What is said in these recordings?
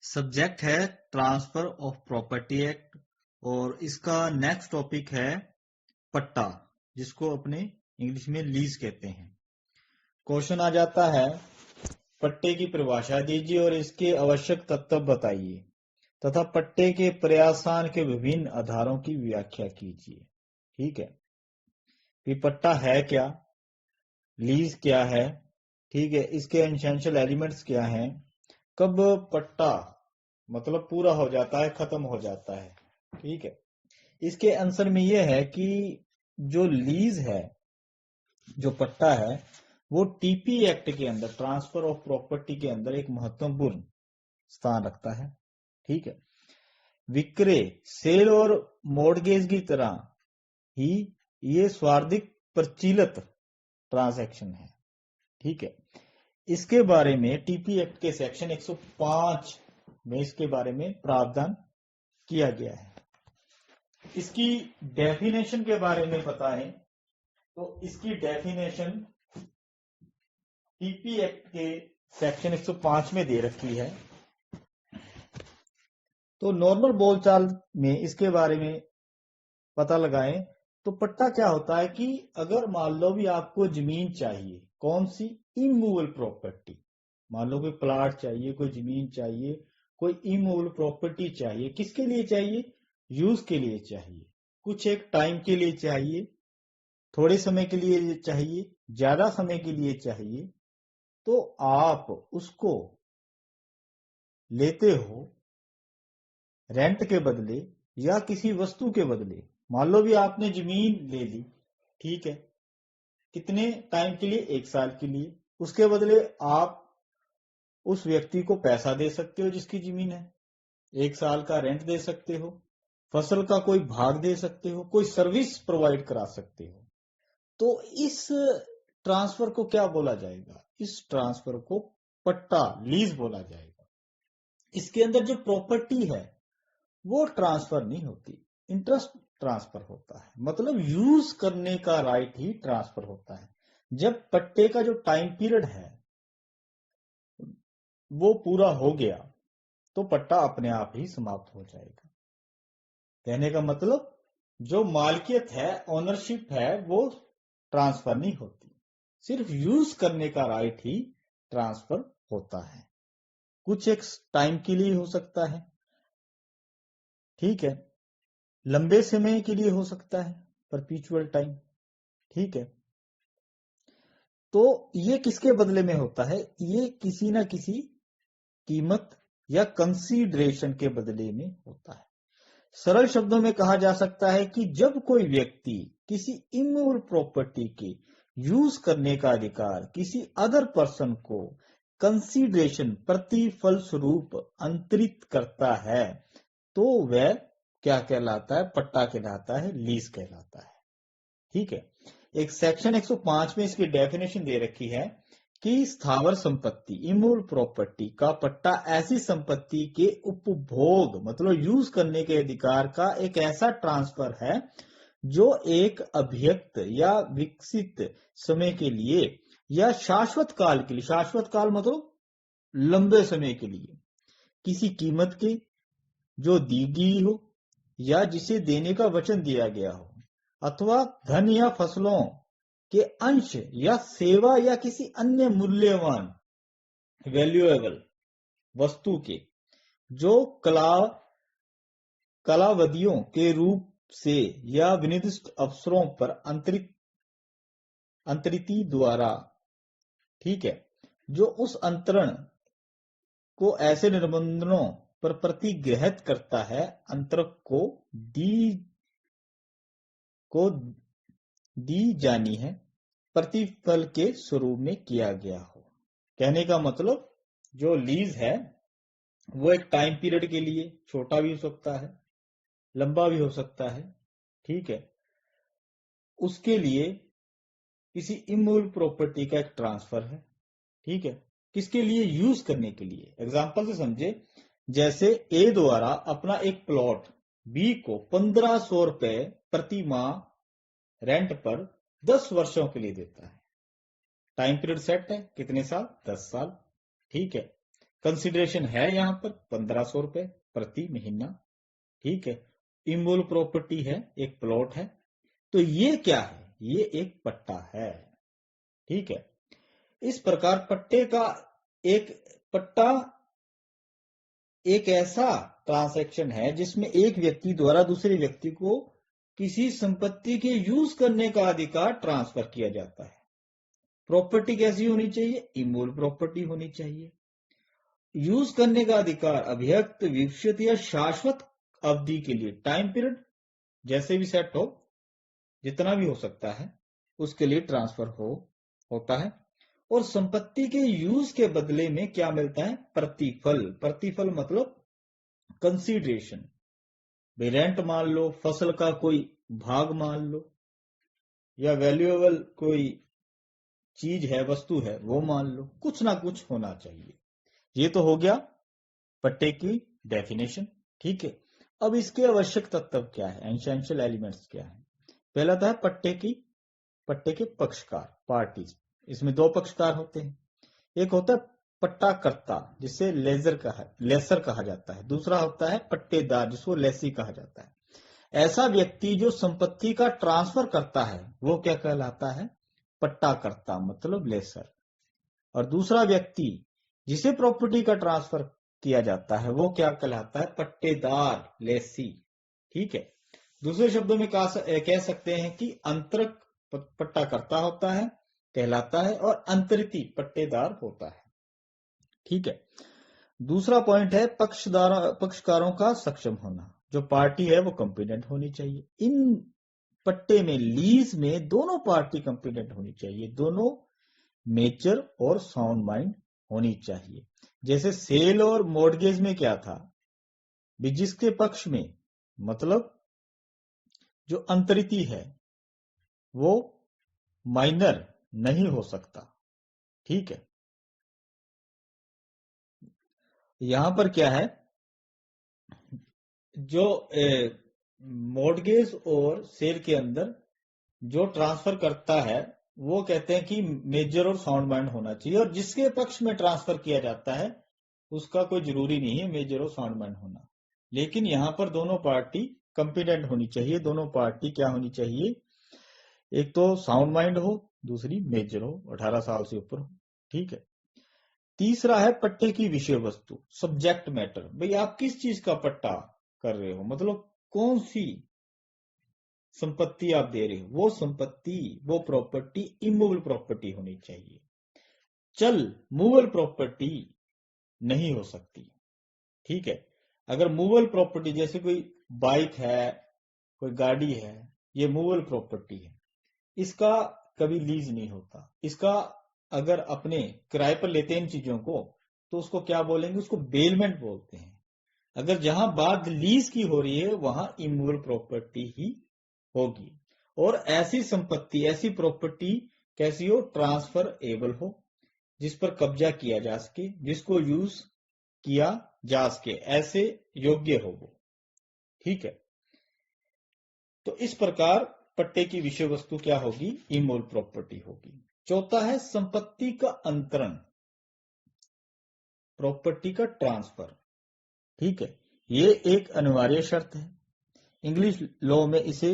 Subject है transfer of property act और इसका नेक्स्ट टॉपिक है पट्टा, जिसको अपने इंग्लिश में लीज कहते हैं। क्वेश्चन आ जाता है पट्टे की परिभाषा दीजिए और इसके आवश्यक तत्व बताइए तथा पट्टे के प्रयासान के विभिन्न आधारों की व्याख्या कीजिए। ठीक है, कि पट्टा है क्या, लीज क्या है, ठीक है, इसके एसेंशियल एलिमेंट्स क्या हैं, कब पट्टा मतलब पूरा हो जाता है, खत्म हो जाता है। ठीक है, इसके आंसर में यह है कि जो लीज है, जो पट्टा है, वो टीपी एक्ट के अंदर, ट्रांसफर ऑफ प्रॉपर्टी के अंदर एक महत्वपूर्ण स्थान रखता है। ठीक है, विक्रय, सेल और मॉर्गेज की तरह ही ये स्वार्थिक प्रचलित ट्रांजैक्शन है। ठीक है, इसके बारे में टीपी एक्ट के सेक्शन 105 में इसके बारे में प्रावधान किया गया है। इसकी डेफिनेशन के बारे में बताएं तो इसकी डेफिनेशन टीपी एक्ट के सेक्शन 105 में दे रखी है। तो नॉर्मल बोलचाल में इसके बारे में पता लगाएं तो पट्टा क्या होता है कि अगर मान लो भी आपको जमीन चाहिए, कौन सी, इमूवेबल प्रॉपर्टी, मान लो कोई प्लाट चाहिए, कोई जमीन चाहिए, कोई इमूवेबल प्रॉपर्टी चाहिए, किसके लिए चाहिए, यूज के लिए चाहिए, कुछ एक टाइम के लिए चाहिए, थोड़े समय के लिए चाहिए, ज्यादा समय के लिए चाहिए, तो आप उसको लेते हो रेंट के बदले या किसी वस्तु के बदले। मान लो भी आपने जमीन ले ली, ठीक है, कितने टाइम के लिए, 1 साल के लिए, उसके बदले आप उस व्यक्ति को पैसा दे सकते हो जिसकी जमीन है, 1 साल का रेंट दे सकते हो, फसल का कोई भाग दे सकते हो, कोई सर्विस प्रोवाइड करा सकते हो। तो इस ट्रांसफर को क्या बोला जाएगा, इस ट्रांसफर को पट्टा, लीज बोला जाएगा। इसके अंदर जो प्रॉपर्टी है वो ट्रांसफर नहीं होती, इंटरेस्ट ट्रांसफर होता है, मतलब यूज करने का राइट ही ट्रांसफर होता है। जब पट्टे का जो टाइम पीरियड है वो पूरा हो गया तो पट्टा अपने आप ही समाप्त हो जाएगा। कहने का मतलब जो मालिकियत है, ओनरशिप है, वो ट्रांसफर नहीं होती, सिर्फ यूज करने का राइट ही ट्रांसफर होता है। कुछ एक टाइम के लिए हो सकता है, ठीक है, लंबे समय के लिए हो सकता है, परपीचुअल टाइम। ठीक है, तो ये किसके बदले में होता है, ये किसी ना किसी कीमत या कंसीडरेशन के बदले में होता है। सरल शब्दों में कहा जा सकता है कि जब कोई व्यक्ति किसी इमूवेबल प्रॉपर्टी के यूज करने का अधिकार किसी अदर पर्सन को कंसीडरेशन, प्रतिफल स्वरूप अंतरित करता है, तो वह क्या कहलाता है, पट्टा कहलाता है, लीज कहलाता है। ठीक है, एक सेक्शन 105 में इसकी डेफिनेशन दे रखी है कि स्थावर संपत्ति, इमूवेबल प्रॉपर्टी का पट्टा ऐसी संपत्ति के उपभोग मतलब यूज करने के अधिकार का एक ऐसा ट्रांसफर है जो एक अभिव्यक्त या विकसित समय के लिए या शाश्वत काल के लिए, शाश्वत काल मतलब लंबे समय के लिए, किसी कीमत के जो दी गई हो या जिसे देने का वचन दिया गया हो, अथवा धन या फसलों के अंश या सेवा या किसी अन्य मूल्यवान वैल्यूएबल वस्तु के जो कालावधियों के रूप से या विनिर्दिष्ट अवसरों पर अंतरिति द्वारा, ठीक है, जो उस अंतरण को ऐसे निबंधनों पर प्रतिग्रहित करता है, अंतरक को दी जानी है, प्रतिफल के स्वरूप में किया गया हो। कहने का मतलब जो लीज है वो एक टाइम पीरियड के लिए, छोटा भी हो सकता है, लंबा भी हो सकता है, ठीक है, उसके लिए किसी इमूवेबल प्रॉपर्टी का एक ट्रांसफर है। ठीक है, किसके लिए, यूज करने के लिए। एग्जांपल से समझे, जैसे ए द्वारा अपना एक प्लॉट बी को 1500 रुपए प्रति माह रेंट पर 10 वर्षों के लिए देता है। टाइम पीरियड सेट है, कितने साल, 10 साल। ठीक है, कंसिडरेशन है यहां पर 1500 रुपए प्रति महीना, ठीक है। इमूवेबल प्रॉपर्टी है, एक प्लॉट है। तो ये क्या है? ये एक पट्टा है, ठीक है। इस प्रकार पट्टा एक ऐसा ट्रांसैक्शन है जिसमें एक व्यक्ति द्वारा दूसरे व्यक्ति को किसी संपत्ति के यूज करने का अधिकार ट्रांसफर किया जाता है। प्रॉपर्टी कैसी होनी चाहिए? इमूवेबल प्रॉपर्टी होनी चाहिए। यूज करने का अधिकार अभिव्यक्त, विकसित या शाश्वत अवधि के लिए, टाइम पीरियड जैसे भी सेट हो, जितना भी हो सकता है उसके लिए ट्रांसफर होता है। और संपत्ति के यूज के बदले में क्या मिलता है? प्रतिफल। प्रतिफल मतलब कंसीडरेशन। रेंट मान लो, फसल का कोई भाग मान लो, या वैल्यूएबल कोई चीज है, वस्तु है, वो मान लो, कुछ ना कुछ होना चाहिए। ये तो हो गया पट्टे की डेफिनेशन, ठीक है। अब इसके आवश्यक तत्व क्या है, एसेंशियल एलिमेंट्स क्या है? पहला था पट्टे के पक्षकार, पार्टीज। इसमें दो पक्षकार होते हैं। एक होता है पट्टाकर्ता, जिसे लेसर कहा जाता है। दूसरा होता है पट्टेदार, जिसको लेसी कहा जाता है। ऐसा व्यक्ति जो संपत्ति का ट्रांसफर करता है वो क्या कहलाता है? पट्टाकर्ता, मतलब लेसर। और दूसरा व्यक्ति जिसे प्रॉपर्टी का ट्रांसफर किया जाता है वो क्या कहलाता है? पट्टेदार, लेसी, ठीक है। दूसरे शब्दों में कह सकते हैं कि अंतरक पट्टाकर्ता होता है, कहलाता है, और अंतरिती पट्टेदार होता है, ठीक है। दूसरा पॉइंट है पक्षकारों का सक्षम होना। जो पार्टी है वो कंपिटेंट होनी चाहिए। इन पट्टे में, लीज में, दोनों पार्टी कंपिटेंट होनी चाहिए। दोनों मेच्योर और साउंड माइंड होनी चाहिए। जैसे सेल और मॉर्गेज में क्या था? जिसके पक्ष में, मतलब जो अंतरिती है, वो माइनर नहीं हो सकता, ठीक है। यहां पर क्या है, जो मॉर्गेज और सेल के अंदर जो ट्रांसफर करता है वो कहते हैं कि मेजर और साउंड माइंड होना चाहिए, और जिसके पक्ष में ट्रांसफर किया जाता है उसका कोई जरूरी नहीं है मेजर और साउंड माइंड होना। लेकिन यहां पर दोनों पार्टी कंपिटेंट होनी चाहिए। दोनों पार्टी क्या होनी चाहिए? एक तो साउंड माइंड हो, दूसरी मेजर हो, 18 साल से ऊपर हो, ठीक है। तीसरा है पट्टे की विषय वस्तु, सब्जेक्ट मैटर। भाई आप किस चीज का पट्टा कर रहे हो, मतलब कौन सी संपत्ति आप दे रहे हो। वो संपत्ति, वो प्रॉपर्टी इमूवेबल प्रॉपर्टी होनी चाहिए। चल मूवेबल प्रॉपर्टी नहीं हो सकती, ठीक है। अगर मूवेबल प्रॉपर्टी, जैसे कोई बाइक है, कोई गाड़ी है, ये मूवेबल प्रॉपर्टी है, इसका कभी लीज नहीं होता। इसका अगर अपने किराए पर लेते हैं इन चीजों को, तो उसको क्या बोलेंगे? उसको बेलमेंट बोलते हैं। अगर जहां बात लीज की हो रही है वहां इमूवेबल प्रॉपर्टी ही होगी। और ऐसी संपत्ति, ऐसी प्रॉपर्टी कैसी हो? ट्रांसफर एबल हो, जिस पर कब्जा किया जा सके, जिसको यूज किया जा सके, ऐसे योग्य हो वो, ठीक है। तो इस प्रकार पट्टे की विषय वस्तु क्या होगी? इमूवेबल प्रॉपर्टी होगी। चौथा है संपत्ति का अंतरण, प्रॉपर्टी का ट्रांसफर, ठीक है। ये एक अनिवार्य शर्त है। इंग्लिश लॉ में इसे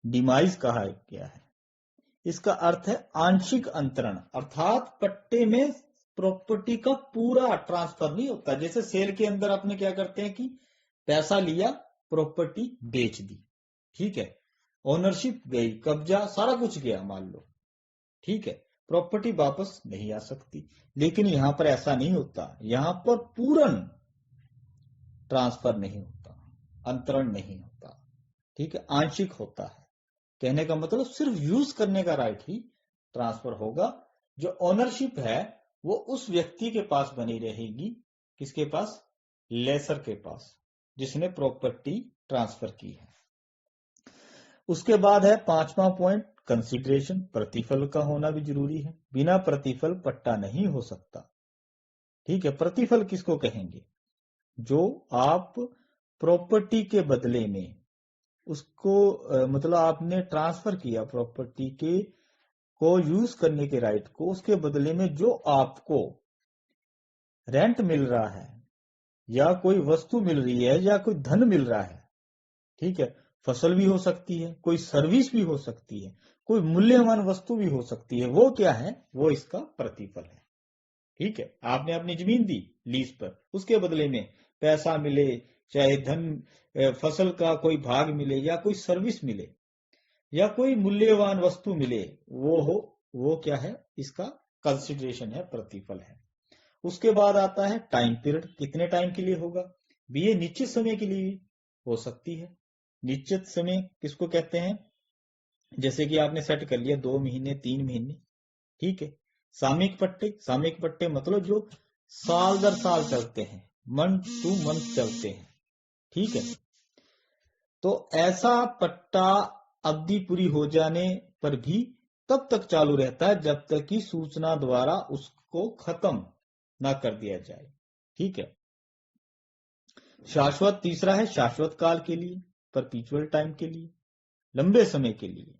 डिमाइज कहा गया है। इसका अर्थ है आंशिक अंतरण, अर्थात पट्टे में प्रॉपर्टी का पूरा ट्रांसफर नहीं होता। जैसे सेल के अंदर अपने क्या करते हैं कि पैसा लिया, प्रॉपर्टी बेच दी, ठीक है, ओनरशिप गई, कब्जा सारा कुछ गया मान लो, ठीक है, प्रॉपर्टी वापस नहीं आ सकती। लेकिन यहां पर ऐसा नहीं होता। यहां पर पूर्ण ट्रांसफर नहीं होता, अंतरण नहीं होता, ठीक है, आंशिक होता है। कहने का मतलब सिर्फ यूज करने का राइट ही ट्रांसफर होगा। जो ओनरशिप है वो उस व्यक्ति के पास बनी रहेगी। किसके पास? लेसर के पास, जिसने प्रॉपर्टी ट्रांसफर की है। उसके बाद है पांचवा पॉइंट, कंसीडरेशन, प्रतिफल का होना भी जरूरी है। बिना प्रतिफल पट्टा नहीं हो सकता, ठीक है। प्रतिफल किसको कहेंगे? जो आप प्रॉपर्टी के बदले में उसको मतलब आपने ट्रांसफर किया प्रॉपर्टी के को यूज करने के राइट को, उसके बदले में जो आपको रेंट मिल रहा है, या कोई वस्तु मिल रही है, या कोई धन मिल रहा है, ठीक है, फसल भी हो सकती है, कोई सर्विस भी हो सकती है, कोई मूल्यवान वस्तु भी हो सकती है, वो क्या है, वो इसका प्रतिफल है। ठीक है, आपने अपनी जमीन दी लीज पर, उसके बदले में पैसा मिले, चाहे धन, फसल का कोई भाग मिले, या कोई सर्विस मिले, या कोई मूल्यवान वस्तु मिले, वो क्या है, इसका कंसिडरेशन है, प्रतिफल है। उसके बाद आता है टाइम पीरियड, कितने टाइम के लिए होगा, भी ये निश्चित समय के लिए भी हो सकती है। निश्चित समय किसको कहते हैं, जैसे कि आपने सेट कर लिया 2 महीने 3 महीने, ठीक है। सामयिक पट्टे मतलब जो साल दर साल चलते हैं, मंथ टू मंथ चलते हैं, ठीक है। तो ऐसा पट्टा अवधि पूरी हो जाने पर भी तब तक चालू रहता है जब तक कि सूचना द्वारा उसको खत्म ना कर दिया जाए, ठीक है। शाश्वत, तीसरा है शाश्वत काल के लिए, परपीचुअल टाइम के लिए, लंबे समय के लिए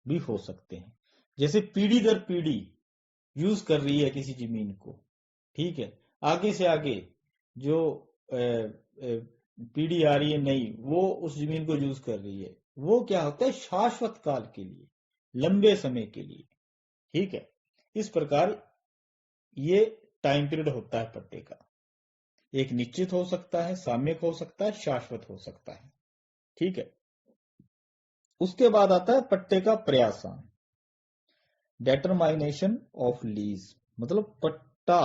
भी हो सकते हैं। जैसे पीढ़ी दर पीढ़ी यूज कर रही है किसी जमीन को, ठीक है, आगे से आगे जो पीढ़ी आ रही है नई, वो उस जमीन को यूज कर रही है, वो क्या होता है, शाश्वत काल के लिए, लंबे समय के लिए, ठीक है। इस प्रकार ये टाइम पीरियड होता है पट्टे का, एक निश्चित हो सकता है, सामयिक हो सकता है, शाश्वत हो सकता है, ठीक है। उसके बाद आता है पट्टे का पर्यासान, डेटरमाइनेशन ऑफ लीज, मतलब पट्टा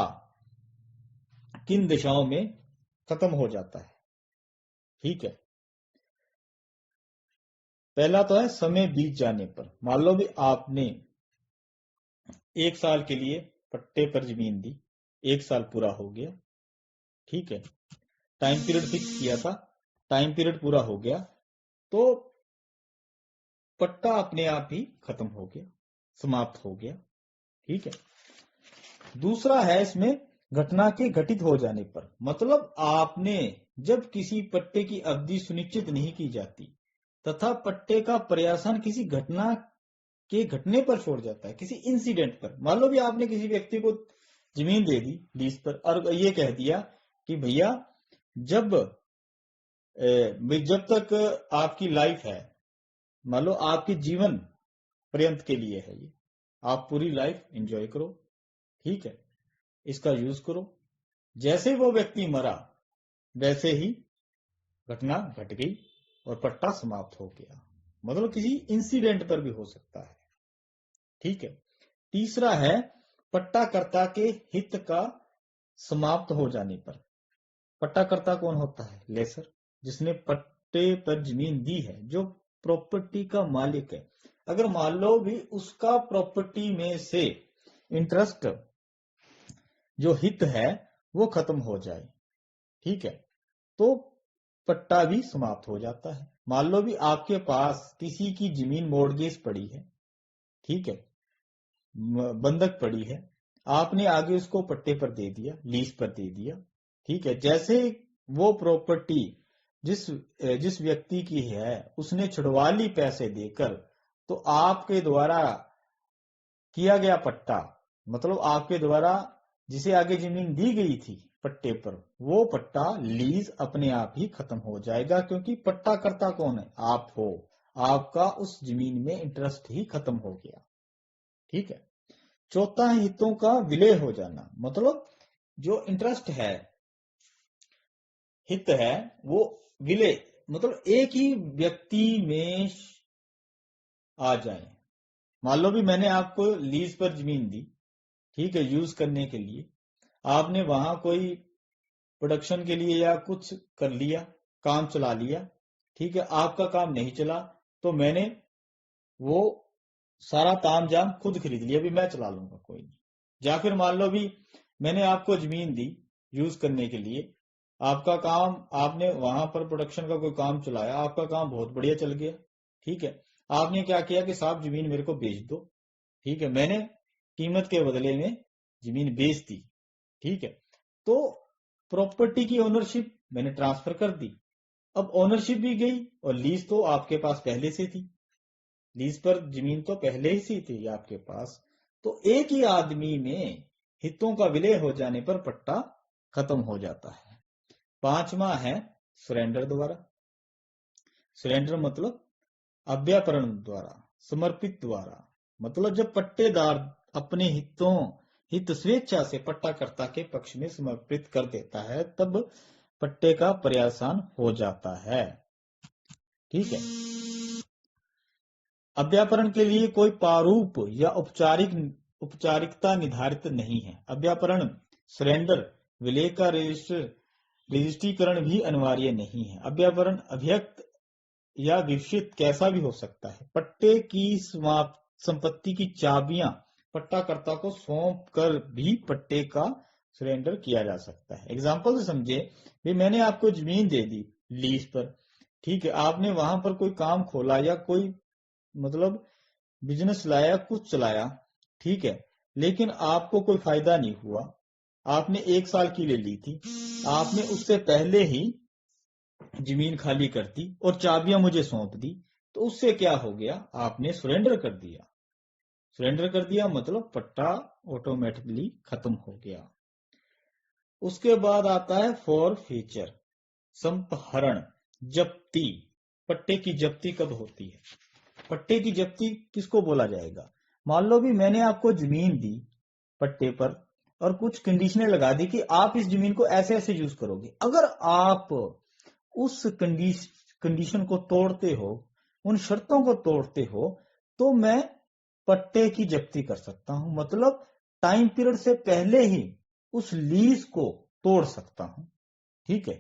किन दिशाओं में खत्म हो जाता है, ठीक है। पहला तो है समय बीत जाने पर, मान लो भी आपने 1 साल के लिए पट्टे पर जमीन दी, 1 साल पूरा हो गया, ठीक है, टाइम पीरियड फिक्स किया था, टाइम पीरियड पूरा हो गया, तो पट्टा अपने आप ही खत्म हो गया, समाप्त हो गया, ठीक है। दूसरा है इसमें घटना के घटित हो जाने पर, मतलब आपने जब किसी पट्टे की अवधि सुनिश्चित नहीं की जाती तथा पट्टे का पर्यासान किसी घटना के घटने पर छोड़ जाता है, किसी इंसिडेंट पर, मान लो भी आपने किसी व्यक्ति को जमीन दे दी लीज पर और ये कह दिया कि भैया जब जब तक आपकी लाइफ है, मान लो आपके जीवन पर्यंत के लिए है ये, आप पूरी लाइफ एंजॉय करो, ठीक है, इसका यूज करो, जैसे वो व्यक्ति मरा वैसे ही घटना घट गई और पट्टा समाप्त हो गया, मतलब किसी इंसिडेंट पर भी हो सकता है, ठीक है। तीसरा है पट्टाकर्ता के हित का समाप्त हो जाने पर, पट्टाकर्ता कौन होता है, लेसर, जिसने पट्टे पर जमीन दी है, जो प्रॉपर्टी का मालिक है। अगर मान लो भी उसका प्रॉपर्टी में से इंटरेस्ट जो हित है वो खत्म हो जाए, ठीक है, तो पट्टा भी समाप्त हो जाता है। मान लो भी आपके पास किसी की जमीन मॉर्गेज पड़ी है, ठीक है, बंधक पड़ी है, आपने आगे उसको पट्टे पर दे दिया, लीज पर दे दिया, ठीक है। जैसे वो प्रॉपर्टी जिस जिस व्यक्ति की है उसने छुड़वा ली पैसे देकर, तो आपके द्वारा किया गया पट्टा, मतलब आपके द्वारा जिसे आगे जमीन दी गई थी पट्टे पर, वो पट्टा लीज अपने आप ही खत्म हो जाएगा, क्योंकि पट्टाकर्ता कौन है, आप हो, आपका उस जमीन में इंटरेस्ट ही खत्म हो गया, ठीक है। चौथा है हितों का विलय हो जाना, मतलब जो इंटरेस्ट है, हित है, वो विलय मतलब एक ही व्यक्ति में आ जाए। मान लो भी मैंने आपको लीज पर जमीन दी, ठीक है, यूज करने के लिए, आपने वहां कोई प्रोडक्शन के लिए या कुछ कर लिया, काम चला लिया, ठीक है, आपका काम नहीं चला तो मैंने वो सारा ताम जाम खुद खरीद लिया, भी मैं चला लूंगा कोई नहीं। या फिर मान लो भी मैंने आपको जमीन दी यूज करने के लिए, आपका काम, आपने वहां पर प्रोडक्शन का कोई काम चलाया, आपका काम बहुत बढ़िया चल गया, ठीक है, आपने क्या किया कि साहब जमीन मेरे को बेच दो, ठीक है, मैंने कीमत के बदले में जमीन बेच दी, ठीक है, तो प्रॉपर्टी की ओनरशिप मैंने ट्रांसफर कर दी, अब ओनरशिप भी गई और लीज तो आपके पास पहले से थी, लीज पर जमीन तो पहले ही सी थी आपके पास, तो एक ही आदमी में हितों का विलय हो जाने पर पट्टा खत्म हो जाता है। पांचवा है सरेंडर द्वारा। सरेंडर मतलब अव्यापरण द्वारा, समर्पित द्वारा, मतलब जब पट्टेदार अपने हित स्वेच्छा से पट्टाकर्ता के पक्ष में समर्पित कर देता है तब पट्टे का पर्यावसान हो जाता है। ठीक है। अव्यापरण के लिए कोई प्रारूप या औपचारिकता निर्धारित नहीं है। अव्यापरण, सरेंडर, विलय का रजिस्ट्रीकरण भी अनिवार्य नहीं है। अव्यापरण अभिव्यक्त या विकसित कैसा भी हो सकता है। पट्टे की संपत्ति की चाबियां पट्टाकर्ता को सौंप कर भी पट्टे का सरेंडर किया जा सकता है। एग्जाम्पल से समझे, भी मैंने आपको जमीन दे दी लीज पर, ठीक है, आपने वहां पर कोई काम खोला या कोई मतलब बिजनेस लाया, कुछ चलाया, ठीक है, लेकिन आपको कोई फायदा नहीं हुआ, आपने 1 साल की ले ली थी, आपने उससे पहले ही जमीन खाली कर दी और चाबियां मुझे सौंप दी, तो उससे क्या हो गया, आपने सरेंडर कर दिया। सरेंडर कर दिया मतलब पट्टा ऑटोमेटिकली खत्म हो गया। उसके बाद आता है फॉर फीचर, संपहरण, जप्ती। पट्टे की जप्ती कब होती है? पट्टे की जप्ती किसको बोला जाएगा? मान लो भी मैंने आपको जमीन दी पट्टे पर और कुछ कंडीशनें लगा दी कि आप इस जमीन को ऐसे ऐसे यूज करोगे। अगर आप उस कंडीशन को तोड़ते हो, उन शर्तों को तोड़ते हो, तो मैं पट्टे की जप्ती कर सकता हूं। मतलब टाइम पीरियड से पहले ही उस लीज को तोड़ सकता हूं। ठीक है।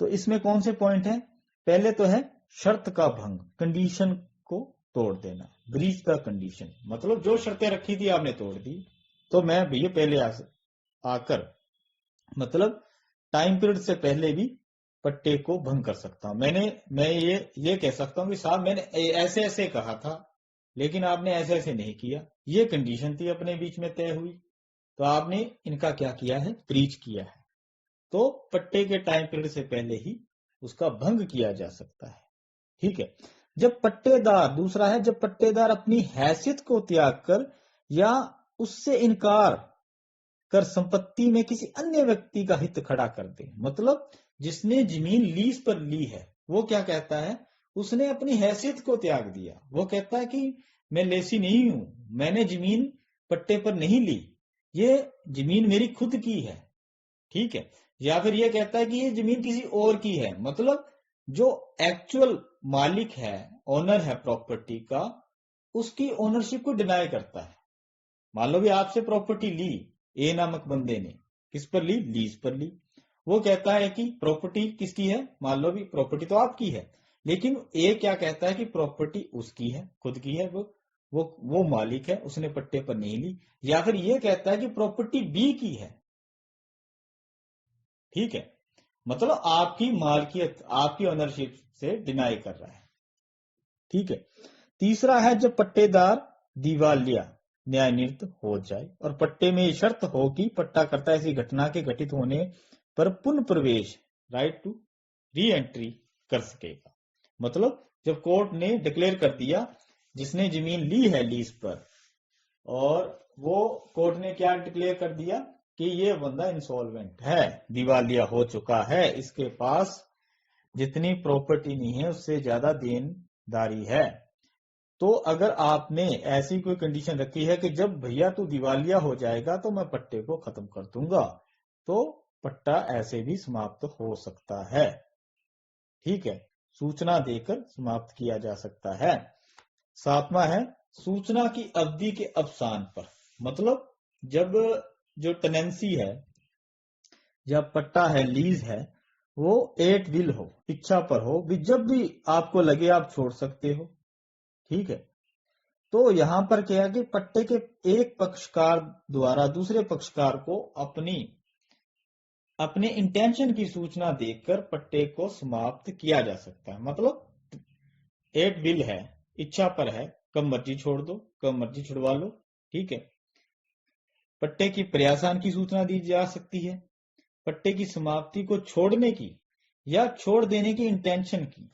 तो इसमें कौन से पॉइंट है? पहले तो है शर्त का भंग, कंडीशन को तोड़ देना, ब्रीच द कंडीशन, मतलब जो शर्तें रखी थी आपने तोड़ दी, तो मैं भैया पहले आकर मतलब टाइम पीरियड से पहले भी पट्टे को भंग कर सकता हूं। मैं ये कह सकता हूं कि साहब मैंने ऐसे ऐसे कहा था लेकिन आपने ऐसे ऐसे नहीं किया, ये कंडीशन थी अपने बीच में तय हुई, तो आपने इनका क्या किया है, ब्रीच किया है। तो पट्टे के टाइम पीरियड से पहले ही उसका भंग किया जा सकता है। ठीक है। जब पट्टेदार, दूसरा है जब पट्टेदार अपनी हैसियत को त्याग कर या उससे इनकार कर संपत्ति में किसी अन्य व्यक्ति का हित खड़ा कर दे। मतलब जिसने जमीन लीज पर ली है वो क्या कहता है, उसने अपनी हैसियत को त्याग दिया। वो कहता है कि मैं लेसी नहीं हूं, मैंने जमीन पट्टे पर नहीं ली, ये जमीन मेरी खुद की है। ठीक है। या फिर ये कहता है कि ये जमीन किसी और की है। मतलब जो एक्चुअल मालिक है, ओनर है प्रॉपर्टी का, उसकी ओनरशिप को डिनाई करता है। मान लो भी आपसे प्रॉपर्टी ली ए नामक बंदे ने, किस पर ली, लीज पर ली। वो कहता है कि प्रॉपर्टी किसकी है, मान लो भी प्रॉपर्टी तो आपकी है, लेकिन ए क्या कहता है कि प्रॉपर्टी उसकी है, खुद की है, वो मालिक है, उसने पट्टे पर नहीं ली। या फिर ये कहता है कि प्रॉपर्टी बी की है। ठीक है। मतलब आपकी मालकियत, आपकी ओनरशिप से डिनाई कर रहा है। ठीक है। तीसरा है जब पट्टेदार दिवालिया न्यायनिवृत्त हो जाए और पट्टे में ये शर्त हो कि पट्टाकर्ता ऐसी घटना के घटित होने पर पुनः प्रवेश, राइट टू री एंट्री कर सकेगा। मतलब जब कोर्ट ने डिक्लेयर कर दिया, जिसने जमीन ली है लीज पर, और वो कोर्ट ने क्या डिक्लेयर कर दिया कि ये बंदा इंसॉल्वेंट है, दिवालिया हो चुका है, इसके पास जितनी प्रॉपर्टी नहीं है उससे ज्यादा देनदारी है। तो अगर आपने ऐसी कोई कंडीशन रखी है कि जब भैया तू दिवालिया हो जाएगा तो मैं पट्टे को खत्म कर दूंगा, तो पट्टा ऐसे भी समाप्त हो सकता है। ठीक है। सूचना देकर समाप्त किया जा सकता है। सातवां है सूचना की अवधि के अवसान पर। मतलब जब जो टेनेंसी है, जब पट्टा है, लीज है, वो एट विल हो, इच्छा पर हो, भी जब भी आपको लगे आप छोड़ सकते हो। ठीक है। तो यहां पर क्या है कि पट्टे के एक पक्षकार द्वारा दूसरे पक्षकार को अपने इंटेंशन की सूचना देकर पट्टे को समाप्त किया जा सकता है। मतलब एट विल है, इच्छा पर है, कब मर्जी छोड़ दो, कब मर्जी छुड़वा लो। ठीक है। पट्टे की पर्यावसान की सूचना दी जा सकती है। पट्टे की समाप्ति को छोड़ने की या छोड़ देने की इंटेंशन की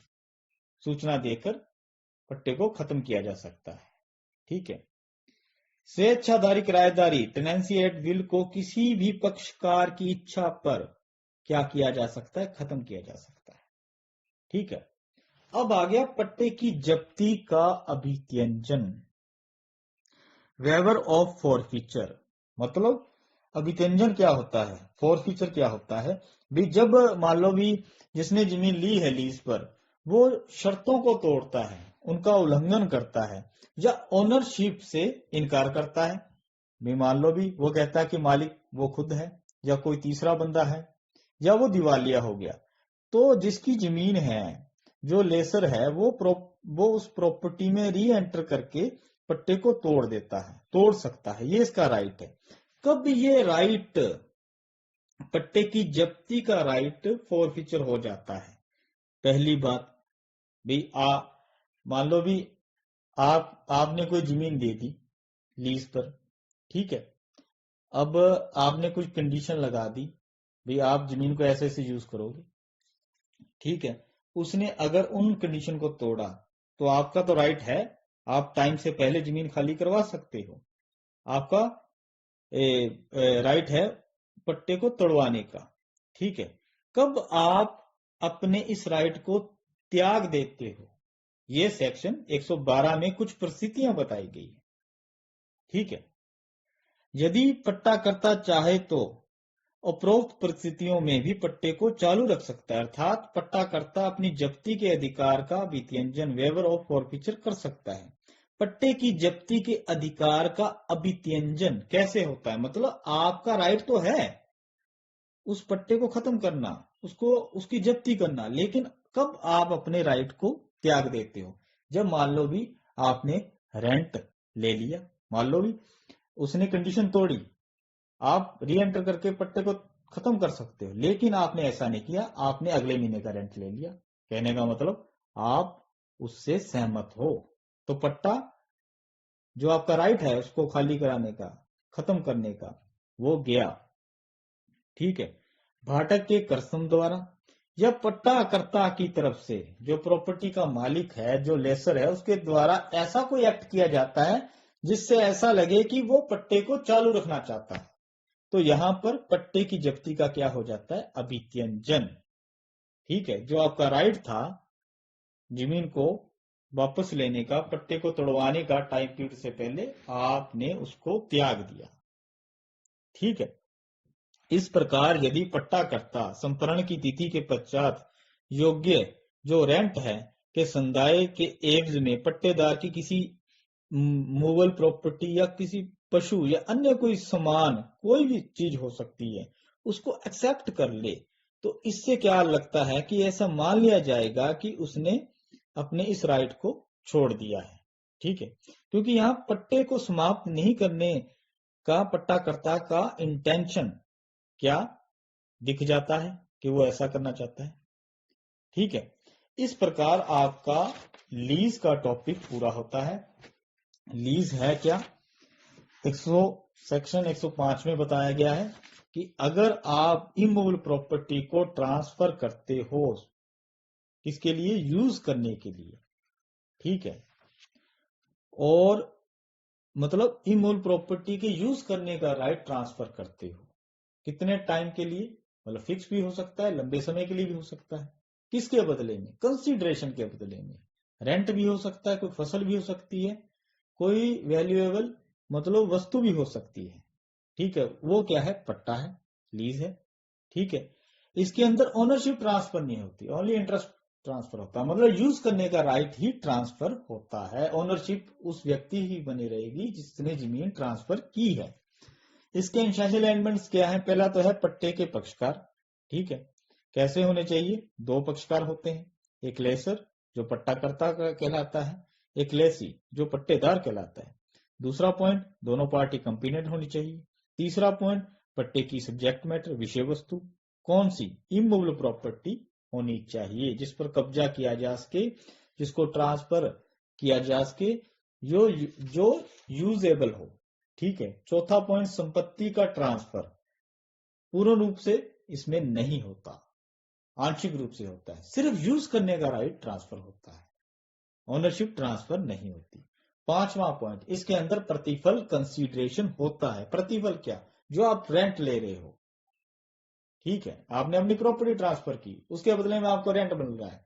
सूचना देकर पट्टे को खत्म किया जा सकता है। ठीक है। स्वेच्छाधारी किराएदारी टेनेंसी एट विल को किसी भी पक्षकार की इच्छा पर क्या किया जा सकता है, खत्म किया जा सकता है। ठीक है, अब आ गया पट्टे की जब्ती का अभित्यंजन, वेवर ऑफ फॉरफीचर। मतलब अभित्यंजन क्या होता है, फॉरफीचर क्या होता है भी, जब मान लो भी जिसने जमीन ली है लीज पर, वो शर्तों को तोड़ता है, उनका उल्लंघन करता है, या ओनरशिप से इनकार करता है भी, मान लो भी वो कहता है कि मालिक वो खुद है या कोई तीसरा बंदा है, या वो दिवालिया हो गया, तो जिसकी जमीन है, जो लेसर है, वो उस प्रॉपर्टी में री एंटर करके पट्टे को तोड़ देता है, तोड़ सकता है, ये इसका राइट है। कब ये राइट, पट्टे की जब्ती का राइट फॉरफीचर हो जाता है? पहली बात भी, मान लो भी आपने कोई जमीन दे दी लीज पर, ठीक है, अब आपने कुछ कंडीशन लगा दी भी, आप जमीन को ऐसे ऐसे यूज करोगे, ठीक है, उसने अगर उन कंडीशन को तोड़ा तो आपका तो राइट है, आप टाइम से पहले जमीन खाली करवा सकते हो, आपका राइट है पट्टे को तोड़वाने का, ठीक है। कब आप अपने इस राइट को त्याग देते हो, ये सेक्शन 112 में कुछ परिस्थितियां बताई गई है, ठीक है। यदि पट्टाकर्ता चाहे तो उपरोक्त परिस्थितियों में भी पट्टे को चालू रख सकता है, अर्थात पट्टाकर्ता अपनी जब्ती के अधिकार का अभित्यंजन, वेवर ऑफ फॉरफीचर कर सकता है। पट्टे की जब्ती के अधिकार का अभित्यंजन कैसे होता है, मतलब आपका राइट तो है उस पट्टे को खत्म करना, उसकी जब्ती करना, लेकिन कब आप अपने राइट को त्याग देते हो? जब मान लो भी आपने रेंट ले लिया, मान लो भी उसने कंडीशन तोड़ी, आप री एंटर करके पट्टे को खत्म कर सकते हो, लेकिन आपने ऐसा नहीं किया, आपने अगले महीने का रेंट ले लिया। कहने का मतलब आप उससे सहमत हो, तो पट्टा जो आपका राइट है उसको खाली कराने का, खत्म करने का, वो गया, ठीक है। भाटक के कर्सम द्वारा या पट्टाकर्ता की तरफ से, जो प्रॉपर्टी का मालिक है, जो लेसर है, उसके द्वारा ऐसा कोई एक्ट किया जाता है जिससे ऐसा लगे कि वो पट्टे को चालू रखना चाहता है, तो यहां पर पट्टे की जब्ती का क्या हो जाता है, अभित्यंजन, ठीक है। जो आपका राइट था जमीन को वापस लेने का, पट्टे को तोड़वाने का, टाइम पीरियड से पहले आपने उसको त्याग दिया, ठीक है। इस प्रकार यदि पट्टाकर्ता संपरण की तिथि के पश्चात योग्य जो रेंट है के संदाय के एवज में पट्टेदार की किसी मूवल प्रॉपर्टी या किसी पशु या अन्य कोई सामान, कोई भी चीज हो सकती है, उसको एक्सेप्ट कर ले, तो इससे क्या लगता है कि ऐसा मान लिया जाएगा कि उसने अपने इस राइट को छोड़ दिया है, ठीक है। क्योंकि यहाँ पट्टे को समाप्त नहीं करने का पट्टाकर्ता का इंटेंशन क्या दिख जाता है कि वो ऐसा करना चाहता है, ठीक है। इस प्रकार आपका लीज का टॉपिक पूरा होता है। लीज है क्या, सेक्शन 105 में बताया गया है कि अगर आप इमूवेबल प्रॉपर्टी को ट्रांसफर करते हो, किसके लिए, यूज करने के लिए, ठीक है, और मतलब इमूवेबल प्रॉपर्टी के यूज करने का राइट ट्रांसफर करते हो, कितने टाइम के लिए, मतलब फिक्स भी हो सकता है, लंबे समय के लिए भी हो सकता है, किसके बदले में, कंसीडरेशन के बदले में, रेंट भी हो सकता है, कोई फसल भी हो सकती है, कोई वैल्यूएबल मतलब वस्तु भी हो सकती है, ठीक है, वो क्या है, पट्टा है, लीज है, ठीक है। इसके अंदर ओनरशिप ट्रांसफर नहीं होती, ओनली इंटरेस्ट ट्रांसफर होता है, मतलब यूज करने का राइट ही ट्रांसफर होता है, ओनरशिप उस व्यक्ति ही बनी रहेगी जिसने जमीन ट्रांसफर की है। इसके एसेंशियल एलिमेंट्स क्या है, पहला तो है पट्टे के पक्षकार, ठीक है, कैसे होने चाहिए, दो पक्षकार होते हैं, एक लेसर जो पट्टाकर्ता कहलाता है, एक लेसी जो पट्टेदार कहलाता है। दूसरा पॉइंट, दोनों पार्टी कंपीटेंट होनी चाहिए। तीसरा पॉइंट, पट्टे की सब्जेक्ट मैटर, विषय वस्तु कौन सी, इमूवेबल प्रॉपर्टी होनी चाहिए जिस पर कब्जा किया जा सके, जिसको ट्रांसफर किया जा सके, जो यूजेबल हो, ठीक है। चौथा पॉइंट, संपत्ति का ट्रांसफर पूर्ण रूप से इसमें नहीं होता, आंशिक रूप से होता है, सिर्फ यूज करने का राइट ट्रांसफर होता है, ओनरशिप ट्रांसफर नहीं होती। 5वां पॉइंट, इसके अंदर प्रतिफल कंसीडरेशन होता है। प्रतिफल क्या? जो आप रेंट ले रहे हो, ठीक है, आपने अपनी प्रॉपर्टी ट्रांसफर की, उसके बदले में आपको रेंट मिल रहा है,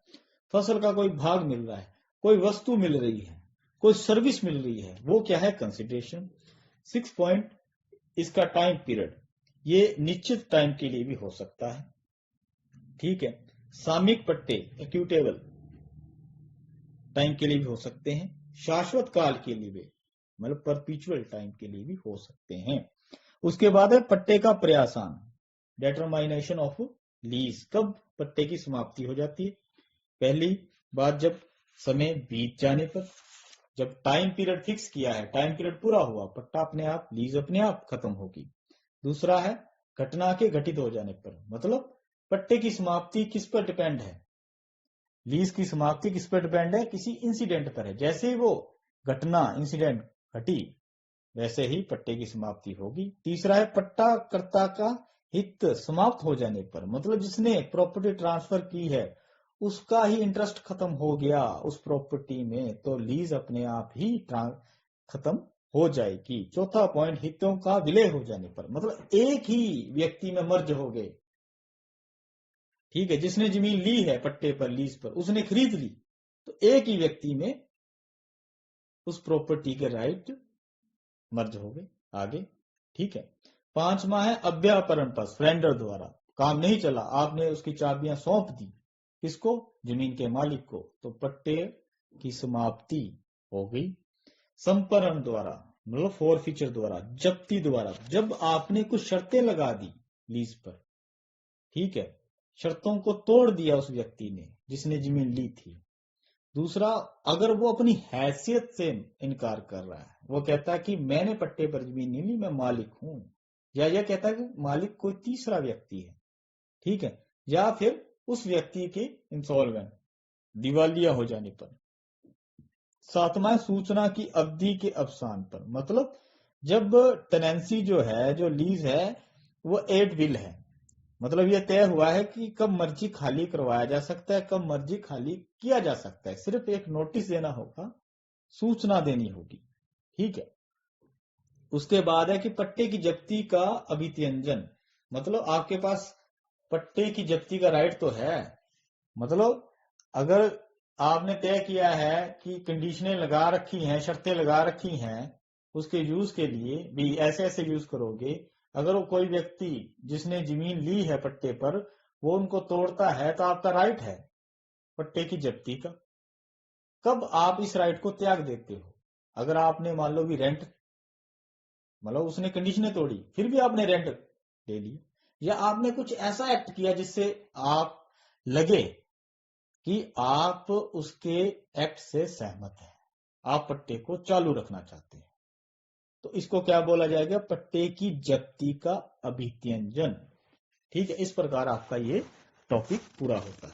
फसल का कोई भाग मिल रहा है, कोई वस्तु मिल रही है, कोई सर्विस मिल रही है, वो क्या है? कंसीडरेशन। 6 पॉइंट, इसका टाइम पीरियड, ये निश्चित टाइम के लिए भी हो सकता है, ठीक है। सामयिक पट्टे एक्यूटेबल टाइम के लिए भी हो सकते हैं, शाश्वत काल के लिए भी, मतलब परपीचुअल टाइम के लिए भी हो सकते हैं। उसके बाद है पट्टे का प्रयासान, डिटरमाइनेशन ऑफ लीज। कब पट्टे की समाप्ति हो जाती है? पहली बात, जब समय बीत जाने पर, जब टाइम पीरियड फिक्स किया है, टाइम पीरियड पूरा हुआ, पट्टा अपने आप, लीज अपने आप खत्म होगी। दूसरा है घटना के घटित हो जाने पर, मतलब पट्टे की समाप्ति किस पर डिपेंड है? लीज की समाप्ति किस पर डिपेंड है? किसी इंसिडेंट पर है। जैसे ही वो घटना, इंसिडेंट घटी, वैसे ही पट्टे की समाप्ति होगी। तीसरा है पट्टा कर्ता का हित समाप्त हो जाने पर, मतलब जिसने प्रॉपर्टी ट्रांसफर की है उसका ही इंटरेस्ट खत्म हो गया उस प्रॉपर्टी में, तो लीज अपने आप ही खत्म हो जाएगी। चौथा पॉइंट, हितों का विलय हो जाने पर, मतलब एक ही व्यक्ति में मर्ज हो गए, ठीक है, जिसने जमीन ली है पट्टे पर, लीज पर, उसने खरीद ली, तो एक ही व्यक्ति में उस प्रॉपर्टी के राइट मर्ज हो गए आगे, ठीक है। 5वां है अव्यापरण पर, सरेंडर द्वारा काम नहीं चला, आपने उसकी चाबियां सौंप दी, किसको? जमीन के मालिक को, तो पट्टे की समाप्ति हो गई। संपरण द्वारा, मतलब फोरफीचर द्वारा, जब्ती द्वारा, जब आपने कुछ शर्तें लगा दी लीज पर, ठीक है, शर्तों को तोड़ दिया उस व्यक्ति ने जिसने जमीन ली थी। दूसरा, अगर वो अपनी हैसियत से इनकार कर रहा है, वो कहता है कि मैंने पट्टे पर जमीन नहीं ली, मैं मालिक हूं, या यह कहता है कि मालिक कोई तीसरा व्यक्ति है, ठीक है, या फिर उस व्यक्ति के इंसॉल्वेंट, दिवालिया हो जाने पर। 7वां, सूचना की अवधि के अवसान पर, मतलब जब टेनेंसी जो है, जो लीज है, वो एट विल है, मतलब यह तय हुआ है कि कब मर्जी खाली करवाया जा सकता है, कब मर्जी खाली किया जा सकता है, सिर्फ एक नोटिस देना होगा, सूचना देनी होगी, ठीक है। उसके बाद है कि पट्टे की जब्ती का अभित्यंजन, मतलब आपके पास पट्टे की जब्ती का राइट तो है, मतलब अगर आपने तय किया है कि कंडीशनें लगा रखी हैं, शर्तें लगा रखी हैं उसके यूज के लिए भी, ऐसे ऐसे यूज करोगे, अगर वो कोई व्यक्ति जिसने जमीन ली है पट्टे पर, वो उनको तोड़ता है, तो आपका राइट है पट्टे की जब्ती का। कब आप इस राइट को त्याग देते हो? अगर आपने मान लो भी रेंट, मतलब उसने कंडीशनें तोड़ी, फिर भी आपने रेंट ले लिया, या आपने कुछ ऐसा एक्ट किया जिससे आप लगे कि आप उसके एक्ट से सहमत हैं, आप पट्टे को चालू रखना चाहते हैं, तो इसको क्या बोला जाएगा? पट्टे की जब्ती का अभित्यंजन, ठीक है। इस प्रकार आपका ये टॉपिक पूरा होता है।